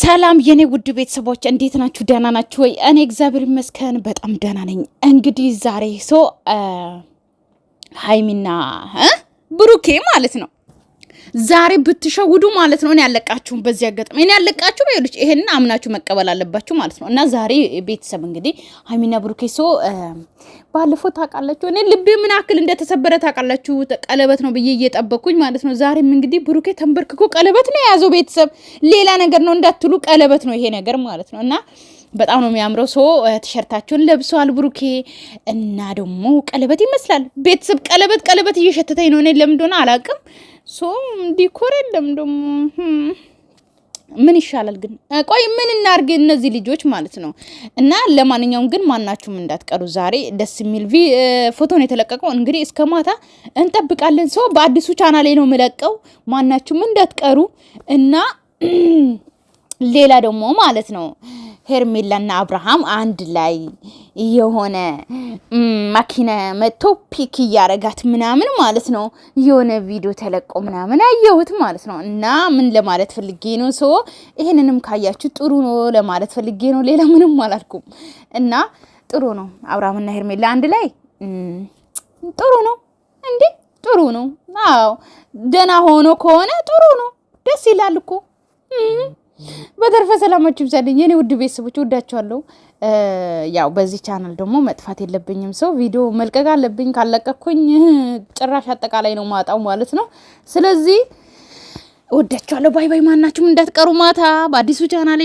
ሰላም የኔ ውድ ቤተሰቦች እንዴት ናችሁ? ደህና ናችሁ ወይ? እኔ እግዚአብሔር ይመስገን በጣም ደህና ነኝ። እንግዲህ ዛሬ ሀይሚና ብሩኬ ማለት ነው ዛሬ ብትሸውዱ ማለት ነው እኔ ያለቃችሁ በዚህ አጋጣሚ እኔ ያለቃችሁ በይሉች ይሄንን አምናችሁ መቀበል አለባችሁ ማለት ነው። እና ዛሬ ቤተሰብ እንግዲህ ሀይሚና ብሩኬ ባለፈው ታውቃላችሁ እኔ ልቤ ምን ያክል እንደተሰበረ ታውቃላችሁ። ቀለበት ነው ብዬ እየጠበኩኝ ማለት ነው። ዛሬም እንግዲህ ብሩኬ ተንበርክኮ ቀለበት ነው የያዘው። ቤተሰብ ሌላ ነገር ነው እንዳትሉ ቀለበት ነው ይሄ ነገር ማለት ነው። እና በጣም ነው የሚያምረው። ቲሸርታቸውን ለብሰዋል ብሩኬ እና ደግሞ ቀለበት ይመስላል። ቤተሰብ ቀለበት እየሸተተኝ ነው። እኔ ለምን እንደሆነ አላውቅም። ዲኮር የለም ደግሞ ምን ይሻላል ግን? ቆይ ምን እናርግ እነዚህ ልጆች ማለት ነው። እና ለማንኛውም ግን ማናችሁም እንዳትቀሩ። ዛሬ ደስ የሚል ፎቶ ነው የተለቀቀው። እንግዲህ እስከ ማታ እንጠብቃለን። በአዲሱ ቻናሌ ነው የምለቀው። ማናችሁም እንዳትቀሩ። እና ሌላ ደግሞ ማለት ነው ሄርሜላና አብርሃም አንድ ላይ የሆነ ማኪና መጥቶ ፒክ እያረጋት ምናምን ማለት ነው የሆነ ቪዲዮ ተለቆ ምናምን አየሁት ማለት ነው። እና ምን ለማለት ፈልጌ ነው ይሄንንም ካያችሁ ጥሩ ነው ለማለት ፈልጌ ነው። ሌላ ምንም አላልኩም። እና ጥሩ ነው አብርሃምና ሄርሜላ አንድ ላይ ጥሩ ነው እንዴ? ጥሩ ነው። አዎ ደና ሆኖ ከሆነ ጥሩ ነው። ደስ ይላል እኮ። በተረፈ ሰላማችሁ ይብዛልኝ የኔ ውድ ቤተሰቦች፣ ወዳችኋለሁ። ያው በዚህ ቻናል ደግሞ መጥፋት የለብኝም። ቪዲዮ መልቀቅ አለብኝ። ካለቀኩኝ ጭራሽ አጠቃላይ ነው ማጣው ማለት ነው። ስለዚህ ወዳችኋለሁ። ባይ ባይ። ማናችሁም እንዳትቀሩ ማታ በአዲሱ ቻናሌ